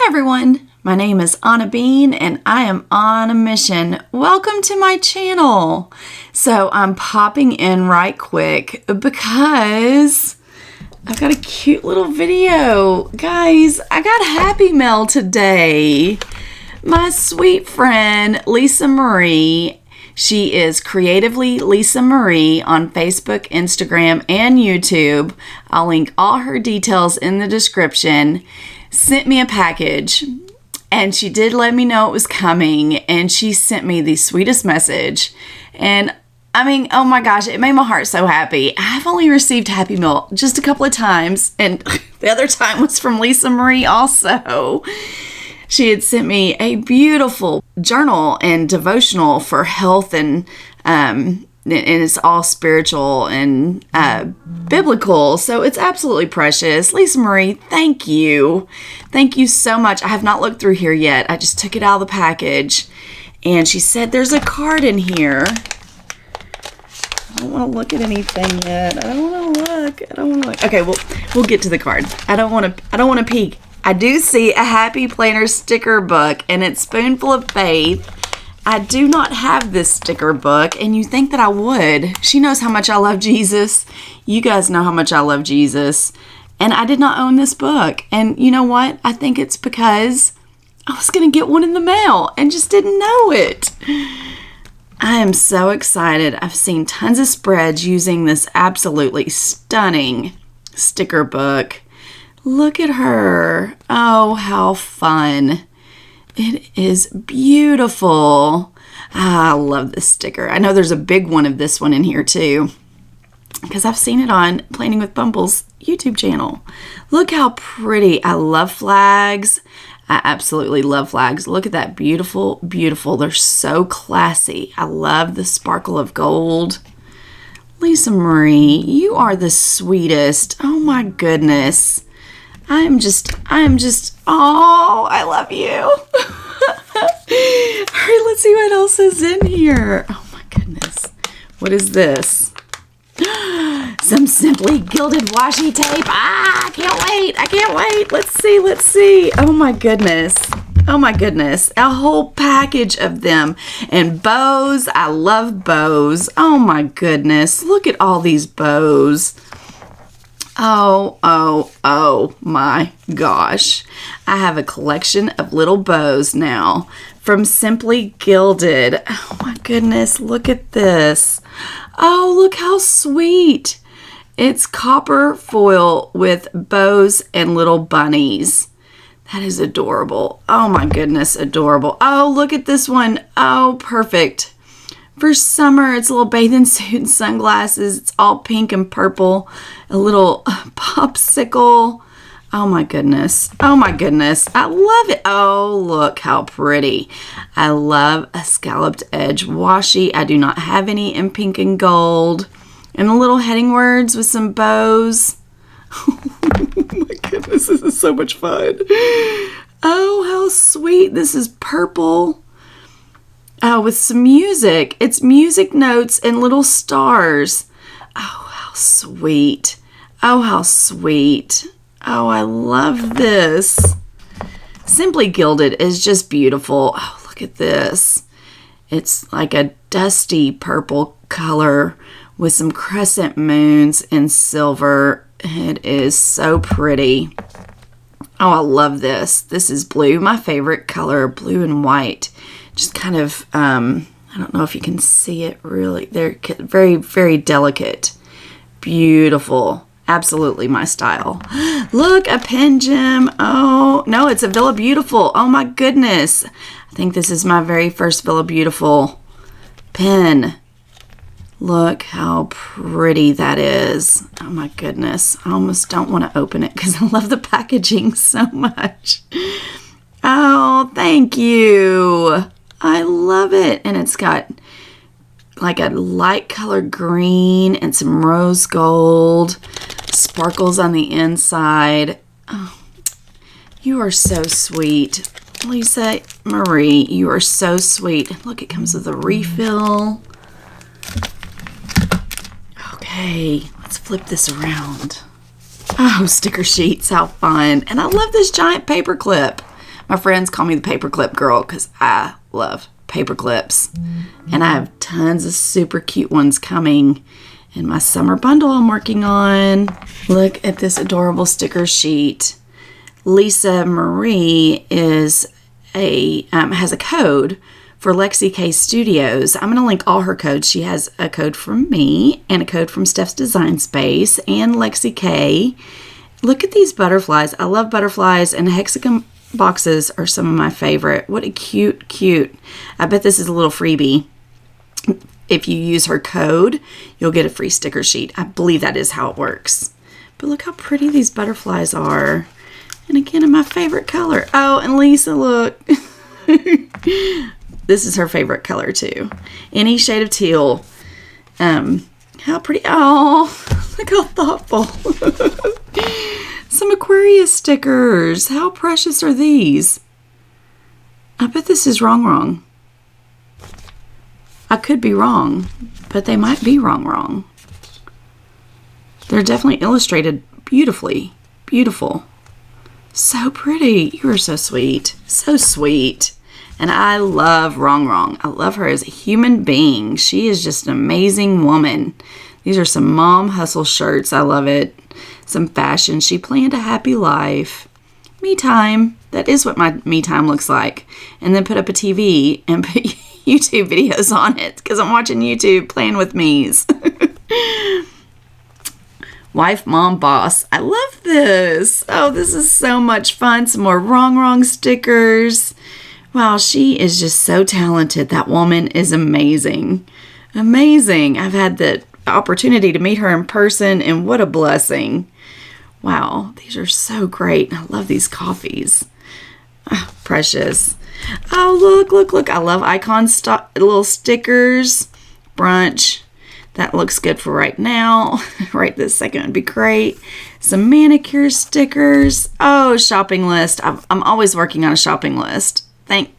everyone, my name is Anna Bean and I am on a mission. Welcome to my channel. So I'm popping in right quick because I've got a cute little video. Guys, I got Happy Mail today. My sweet friend LisaMarie, she is CreativelyLisaMarie on Facebook, Instagram, and YouTube. I'll link all her details in the description. Sent me a package and she did let me know it was coming, and she sent me the sweetest message. And I mean, oh my gosh, it made my heart so happy. I've only received Happy Mail just a couple of times, and the other time was from LisaMarie also. She had sent me a beautiful journal and devotional for health, and it's all spiritual and biblical. So it's absolutely precious. LisaMarie, thank you. Thank you so much. I have not looked through here yet. I just took it out of the package. And she said there's a card in here. I don't want to look at anything yet. I don't want to look. Okay, we'll get to the card. I don't want to peek. I do see a Happy Planner sticker book, and it's Spoonful of Faith. I do not have this sticker book, and you think that I would. She knows how much I love Jesus. You guys know how much I love Jesus. And I did not own this book. And you know what? I think it's because I was going to get one in the mail and just didn't know it. I am so excited. I've seen tons of spreads using this absolutely stunning sticker book. Look at her. Oh, how fun. It is beautiful. I love this sticker. I know there's a big one of this one in here too, because I've seen it on Planning with Bumble's YouTube channel. Look how pretty. I love flags. I absolutely love flags. Look at that. Beautiful, beautiful. They're so classy. I love the sparkle of gold. LisaMarie, you are the sweetest. Oh my goodness. I'm just, oh, I love you. All right, let's see what else is in here. Oh my goodness. What is this? Some Simply Gilded washi tape. I can't wait. Let's see. Oh my goodness. A whole package of them. And bows. I love bows. Oh my goodness. Look at all these bows. Oh my gosh. I have a collection of little bows now from Simply Gilded. Oh my goodness, look at this. Oh, look how sweet. It's copper foil with bows and little bunnies. That is adorable. Oh my goodness, adorable. Oh, look at this one. Oh, perfect. For summer, it's a little bathing suit and sunglasses. It's all pink and purple. A little popsicle. Oh my goodness. I love it. Oh, look how pretty. I love a scalloped edge washi. I do not have any in pink and gold. And the little heading words with some bows. Oh my goodness, this is so much fun. Oh, how sweet. This is purple. With some music. It's music notes and little stars. Oh, how sweet. Oh, I love this. Simply Gilded is just beautiful. Oh, look at this. It's like a dusty purple color with some crescent moons in silver. It is so pretty. Oh, I love this. This is blue, my favorite color, blue and white. Just kind of, I don't know if you can see it really. They're very, very delicate. Beautiful. Absolutely my style. Look, a pen gem. Oh, no, it's a Villa Beautiful. Oh my goodness. I think this is my very first Villa Beautiful pen. Look how pretty that is. Oh my goodness. I almost don't want to open it because I love the packaging so much. Oh, thank you. I love it. And it's got like a light color green and some rose gold. Sparkles on the inside. Oh, you are so sweet. LisaMarie, you are so sweet. Look, it comes with a refill. Okay, let's flip this around. Oh, sticker sheets, how fun. And I love this giant paper clip. My friends call me the paperclip girl because I love paper clips. And I have tons of super cute ones coming in my summer bundle I'm working on. Look at this adorable sticker sheet. LisaMarie is has a code for Lexi K Studios. I'm going to link all her codes. She has a code from me and a code from Steph's Design Space and Lexi K. Look at these butterflies. I love butterflies, and hexagon boxes are some of my favorite. What a cute. I bet this is a little freebie. If you use her code, you'll get a free sticker sheet. I believe that is how it works. But look how pretty these butterflies are. And again, in my favorite color. Oh, and Lisa, look. This is her favorite color too. Any shade of teal. How pretty. Oh, look how thoughtful. Some Aquarius stickers. How precious are these? I bet this is wrong. I could be wrong, but they might be wrong. They're definitely illustrated beautifully. Beautiful. So pretty. You are so sweet. So sweet. And I love Wrong. I love her as a human being. She is just an amazing woman. These are some mom hustle shirts. I love it. Some fashion. She planned a happy life. Me time. That is what my me time looks like. And then put up a TV and put YouTube videos on it because I'm watching YouTube playing with me's. Wife, mom, boss. I love this. Oh, this is so much fun. Some more Wrong stickers. Wow, she is just so talented. That woman is amazing. Amazing. I've had the opportunity to meet her in person, and what a blessing. Wow, these are so great. I love these coffees. Oh, precious. Oh, look. I love icon little stickers. Brunch. That looks good for right now. Right this second would be great. Some manicure stickers. Oh, shopping list. I'm always working on a shopping list. Thank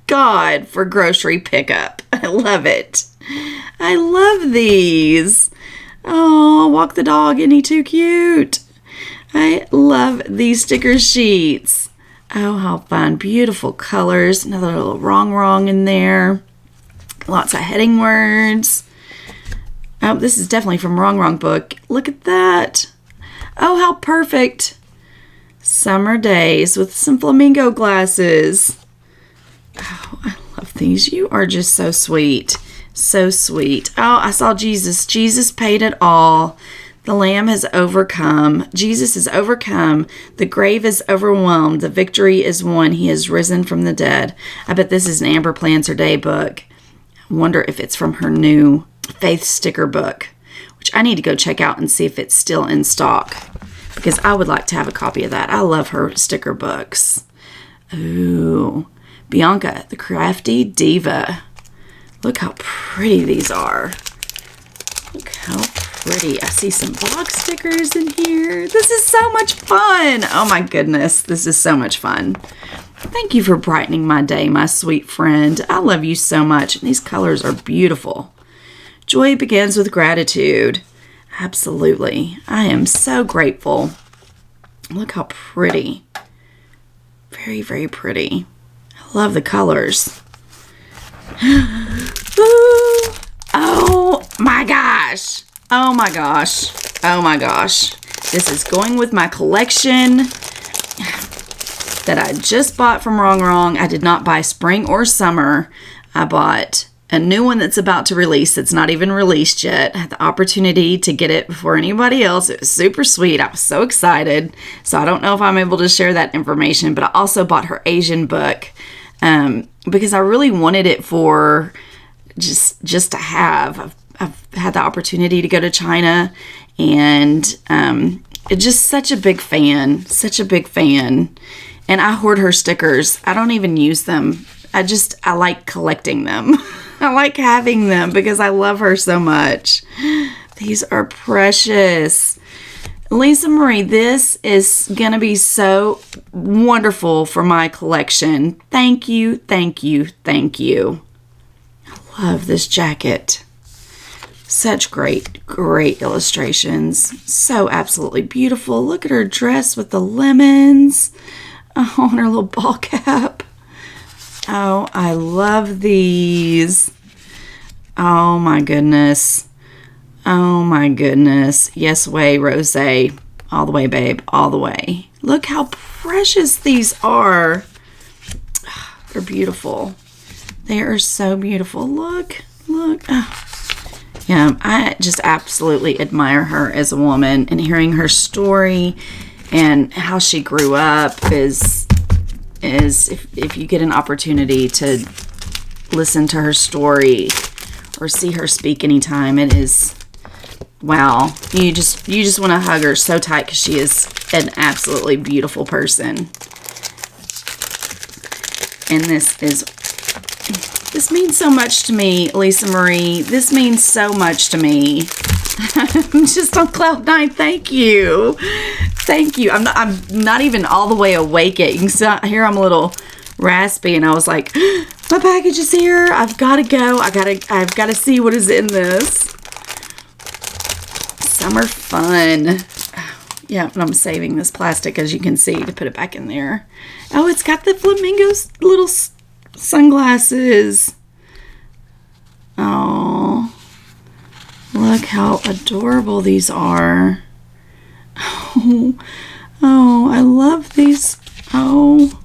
God for grocery pickup. I love it. I love these. Oh, walk the dog. Isn't he too cute? I love these sticker sheets. Oh, how fun. Beautiful colors. Another little wrong in there. Lots of heading words. Oh, this is definitely from Wrong book. Look at that. Oh, how perfect. Summer days with some flamingo glasses. Oh, I love these. You are just so sweet. So sweet. Oh, I saw Jesus. Jesus paid it all. The Lamb has overcome. Jesus has overcome. The grave is overwhelmed. The victory is won. He has risen from the dead. I bet this is an Amber Plans Her Day book. I wonder if it's from her new Faith sticker book, which I need to go check out and see if it's still in stock, because I would like to have a copy of that. I love her sticker books. Ooh. Bianca, the Crafty Diva. Look how pretty these are. Look how pretty. I see some box stickers in here. This is so much fun. Oh my goodness. This is so much fun. Thank you for brightening my day, my sweet friend. I love you so much. And these colors are beautiful. Joy begins with gratitude. Absolutely. I am so grateful. Look how pretty. Very, very pretty. I love the colors. Oh my gosh. Oh my gosh. Oh my gosh. This is going with my collection that I just bought from Wrong. I did not buy spring or summer. I bought a new one that's about to release. It's not even released yet. I had the opportunity to get it before anybody else. It was super sweet. I was so excited. So I don't know if I'm able to share that information, but I also bought her Asian book because I really wanted it for just to have. I've had the opportunity to go to China, and it's just such a big fan. And I hoard her stickers. I don't even use them. I like collecting them. I like having them because I love her so much. These are precious. LisaMarie, this is going to be so wonderful for my collection. Thank you. I love this jacket. Such great illustrations. So absolutely beautiful. Look at her dress with the lemons. Oh, and her little ball cap. Oh, I love these. Oh my goodness. Oh my goodness. Yes way, Rosé. All the way, babe. All the way. Look how precious these are. They're beautiful. They are so beautiful. Look. Oh. Yeah, I just absolutely admire her as a woman, and hearing her story and how she grew up is if you get an opportunity to listen to her story or see her speak anytime, it is wow. You just want to hug her so tight because she is an absolutely beautiful person. And this means so much to me, Lisa Marie. This means so much to me. I'm just on cloud nine. Thank you. I'm not even all the way awake yet. You can see here I'm a little raspy, and I was like, my package is here. I've got to go. I've got to see what is in this. Summer fun. Yeah, and I'm saving this plastic, as you can see, to put it back in there. Oh, it's got the flamingos little sunglasses. Oh, look how adorable these are. Oh, I love these. Oh,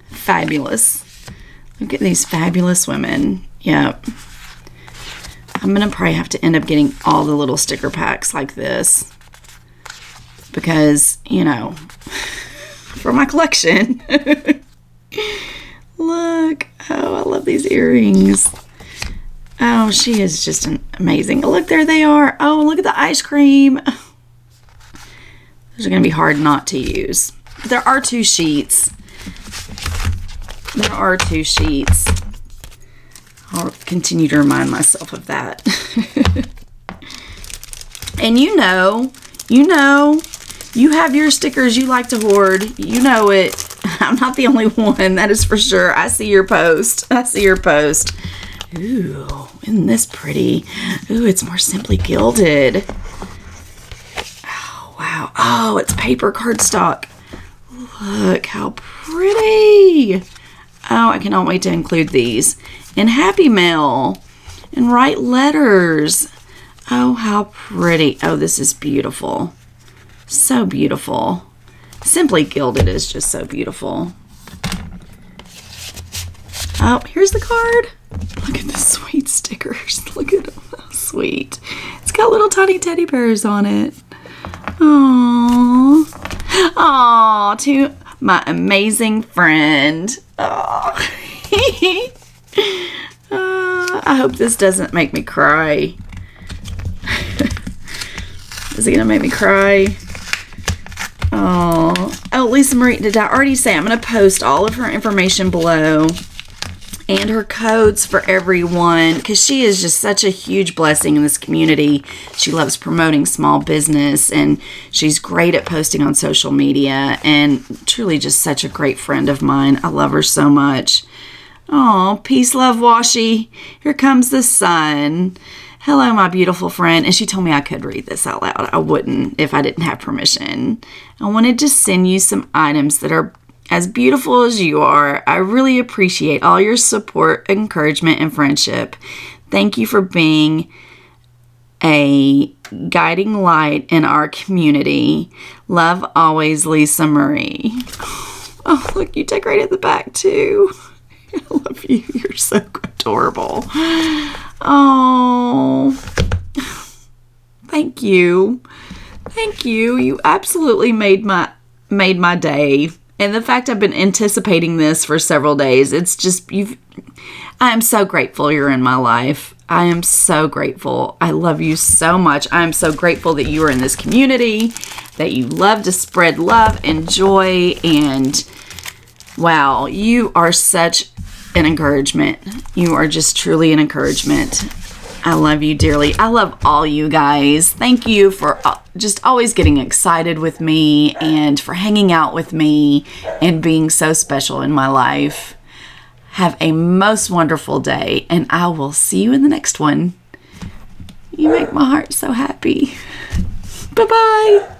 fabulous. Look at these fabulous women. Yep. I'm going to probably have to end up getting all the little sticker packs like this because, for my collection. Look. Oh, I love these earrings. Oh, she is just amazing. Look, there they are. Oh, look at the ice cream. Those are going to be hard not to use. But there are 2 sheets. I'll continue to remind myself of that. And you have your stickers you like to hoard. You know it. I'm not the only one, that is for sure. I see your post. Ooh, isn't this pretty? Ooh, it's more simply gilded. Oh, wow. Oh, it's paper cardstock. Look how pretty. Oh, I cannot wait to include these in Happy Mail and write letters. Oh, how pretty. Oh, this is beautiful. So beautiful. Simply Gilded is just so beautiful. Oh, here's the card. Look at the sweet stickers. Look at them. How sweet. It's got little tiny teddy bears on it. Aww. Aww, to my amazing friend. Aww. I hope this doesn't make me cry. Is it gonna make me cry? Oh, Lisa Marie, did I already say I'm gonna post all of her information below and her codes for everyone, because she is just such a huge blessing in this community. She loves promoting small business, and she's great at posting on social media, and truly just such a great friend of mine. I love her so much. Oh, peace, love, washi. Here comes the sun. Hello, my beautiful friend. And she told me I could read this out loud. I wouldn't if I didn't have permission. I wanted to send you some items that are as beautiful as you are. I really appreciate all your support, encouragement, and friendship. Thank you for being a guiding light in our community. Love always, Lisa Marie. Oh, look, you decorated the back too. I love you. You're so adorable. Oh, thank you. Thank you. You absolutely made my day. And the fact I've been anticipating this for several days, it's just, I am so grateful you're in my life. I am so grateful. I love you so much. I am so grateful that you are in this community, that you love to spread love and joy, and wow, you are such an encouragement. You are just truly an encouragement. I love you dearly. I love all you guys. Thank you for just always getting excited with me and for hanging out with me and being so special in my life. Have a most wonderful day, and I will see you in the next one. You make my heart so happy. Bye-bye.